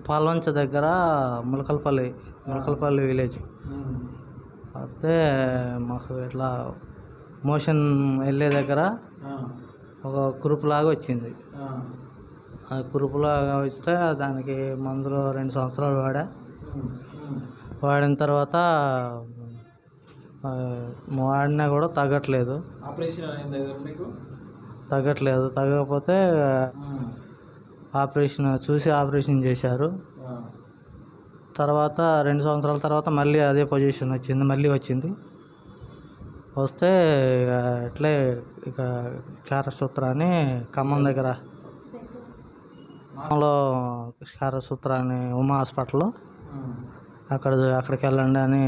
పాల్వంచ దగ్గర ములకల్పల్లి విలేజ్. అయితే మాకు ఇట్లా మోషన్ వెళ్ళే దగ్గర ఒక కురుపు లాగా వచ్చింది. ఆ కురుపు లాగా వస్తే దానికి మందులు 2 సంవత్సరాలు వాడిన తర్వాత వాడినా కూడా తగ్గట్లేదు. తగ్గకపోతే ఆపరేషన్ చేశారు. తర్వాత 2 సంవత్సరాల తర్వాత మళ్ళీ అదే పొజిషన్ వచ్చింది. వస్తే ఇట్లే ఇక క్షారసూత్ర అని ఖమ్మం దగ్గర క్షారసూత్ర అని ఉమా హాస్పిటల్లో అక్కడికి వెళ్ళండి అని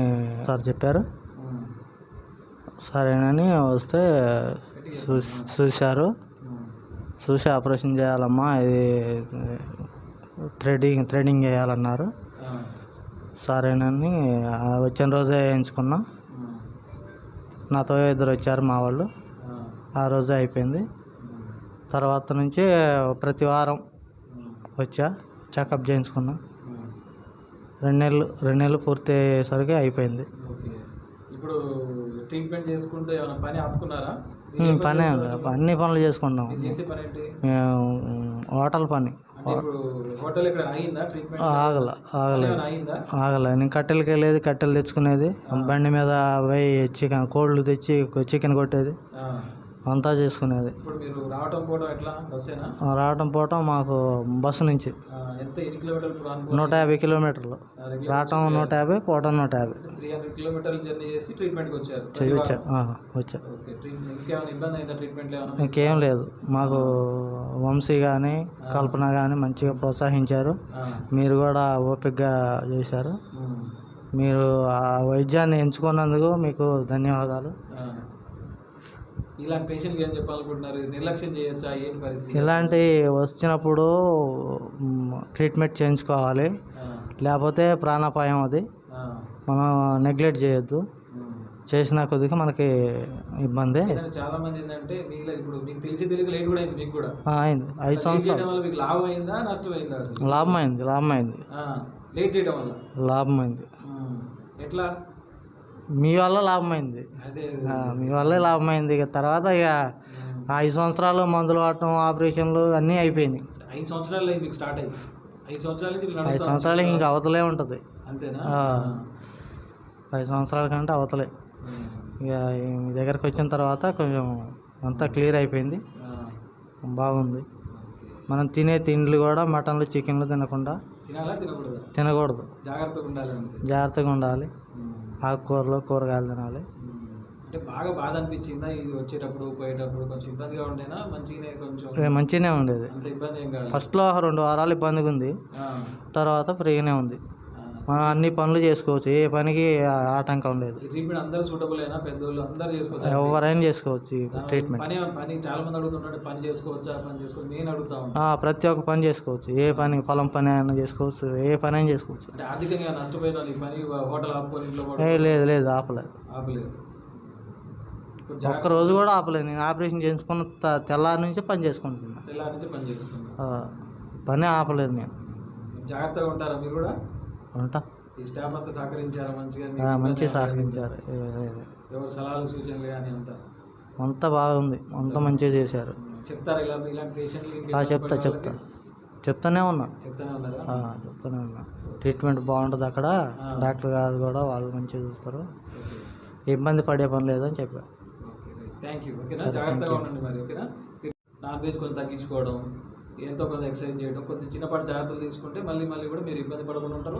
సార్ చెప్పారు. సరేనని వస్తే చూసి ఆపరేషన్ చేయాలమ్మా, ఇది థ్రెడింగ్ చేయాలన్నారు. సరేనని వచ్చిన రోజే వేయించుకున్నా. నాతో 2 వచ్చారు మా వాళ్ళు. ఆ రోజే అయిపోయింది. తర్వాత నుంచి ప్రతి వారం వచ్చా, చెకప్ చేయించుకున్నా. 2 నెలలు పూర్తి అయ్యేసరికి అయిపోయింది. ఇప్పుడు ట్రీట్మెంట్ చేసుకుంటే ఏమైనా పని ఆపుకున్నారా? పనే అన్ని పనులు చేసుకుంటాం. హోటల్ పని ఆగల. నేను కట్టెలకి వెళ్ళేది, కట్టెలు తెచ్చుకునేది, బండి మీద పోయి చికెన్ కోళ్ళు తెచ్చి చికెన్ కొట్టేది అంతా చేసుకునేది. రావటం పోవటం మాకు బస్సు నుంచి 150 కిలోమీటర్లు. రావటం 150, పోవటం 150. వచ్చా. ఇంకేం లేదు. మాకు వంశీ కానీ కల్పన కానీ మంచిగా ప్రోత్సహించారు. మీరు కూడా ఓపికగా చేశారు. మీరు ఆ వైద్యాన్ని ఎంచుకున్నందుకు మీకు ధన్యవాదాలు. ఇలాంటి పేషెంట్కి ఏం చెప్పాలనుకుంటున్నారు? నిర్లక్ష్యం చేయొచ్చా? ఏంటి పరిస్థితి? ఇలాంటి వచ్చినప్పుడు ట్రీట్మెంట్ చేయించుకోవాలి, లేకపోతే ప్రాణాపాయం. అది మనం నెగ్లెక్ట్ చేయొద్దు. చేసిన కొద్దిగా మనకి ఇబ్బంది. చాలా మంది ఏంటంటే ఇప్పుడు మీకు తెలియక లేట్ కూడా అయింది. మీకు కూడా అయింది. 5 సంవత్సరాలు. మీకు లాభం అయిందా, నష్టం అయిందా? లాభం అయింది. లేట్ చేయడం వల్ల లాభం అయింది. ఎట్లా? మీ వల్ల లాభమైంది. మీ వల్లే లాభమైంది. ఇక తర్వాత 5 సంవత్సరాలు మందులు వాడటం, ఆపరేషన్లు అన్నీ అయిపోయినాయి. 5 సంవత్సరాలు మీకు స్టార్ట్ అయ్యి 5 సంవత్సరాలకి ఇంకా అవతలే ఉంటుంది. అంతేనా? 5 సంవత్సరాల కంటే అవతలే. ఇక మీ దగ్గరకు వచ్చిన తర్వాత కొంచెం అంతా క్లియర్ అయిపోయింది. బాగుంది. మనం తినే తిండ్లు కూడా మటన్లు, చికెన్లు తినకూడదు. జాగ్రత్తగా ఉండాలి. ఆకుకూరలు, కూరగాయలు తినాలి. అంటే బాగా బాధ అనిపించిందా ఇది వచ్చేటప్పుడు పోయేటప్పుడు? కొంచెం ఇబ్బందిగా ఉండేనా? మంచిగానే ఉండేది. అంత ఇబ్బంది ఏం కాదు. ఫస్ట్లో 2 వారాలు ఇబ్బందిగా ఉంది. తర్వాత ఫ్రీగానే ఉంది. మనం అన్ని పనులు చేసుకోవచ్చు. ఏ పనికి ఆటంకం లేదు. అందరూ సూటబుల్ అయినా పెద్దోళ్ళు అందరూ చేసుకోవచ్చు. ఎవరైనా చేసుకోవచ్చు ఈ ట్రీట్మెంట్. పని చాలా మంది అడుగుతుంటారు, పని చేసుకోవచ్చా? నేను అడుగుతా ఉంటాను. ప్రతి ఒక్క పని చేసుకోవచ్చు. ఏ పని, పొలం పని అయినా చేసుకోవచ్చు. ఏ పని అయినా చేసుకోవచ్చు. అంటే ఆర్థికంగా నష్టపోయిన పని హోటల్ ఆపుకొని ఇంట్లో లేదు ఆపలేదు. ఒక్క రోజు కూడా ఆపలేదు. నేను ఆపరేషన్ చేసుకున్న తెల్లారి నుంచి పని చేసుకుంటున్నా. పని ఆపలేదు. నేను జాగ్రత్తగా ఉంటారా? మీరు కూడా ఉంటా. ఈ స్టాఫ్ అంతా సహకరించారా? మంచిగా సహకరించారు. ఎవరు సలహాలు, సూచనలు కానీ అంతా బాగుంది. అంతా మంచిగా చేశారు. చెప్తారా ఇలాంటి పేషెంట్లకి? చెప్తానే ఉన్నా. చెప్తానే ఉన్నా. ట్రీట్మెంట్ బాగుంటుంది అక్కడ. డాక్టర్ గారు కూడా వాళ్ళు మంచిగా చూస్తారు. ఇబ్బంది పడే పని లేదని చెప్పారు. Thank you. ఓకేనా? జాగ్రత్తగా ఉండండి మరి. ఓకేనా? నాన్ వెజ్ కొంచెం తగ్గించుకోవడం, ఎంతో కొంత ఎక్సర్సైజ్ చేయడం, కొద్ది చిన్నపాటి జాగ్రత్తలు తీసుకుంటే మళ్ళీ కూడా మీరు ఇబ్బంది పడకుండా ఉంటారు.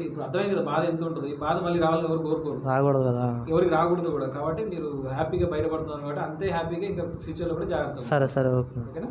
ఇప్పుడు అర్థమైంది కదా బాధ ఎంత ఉంటుంది. ఈ బాధ మళ్ళీ రావాలని ఎవరు కోరుకోరు, రాకూడదు కదా, ఎవరికి రాకూడదు కూడా. కాబట్టి మీరు హ్యాపీగా బయటపడుతున్నారు కాబట్టి అంతే హ్యాపీగా ఇంకా ఫ్యూచర్లో కూడా జాగ్రత్త. సరే ఓకే. ఓకేనా?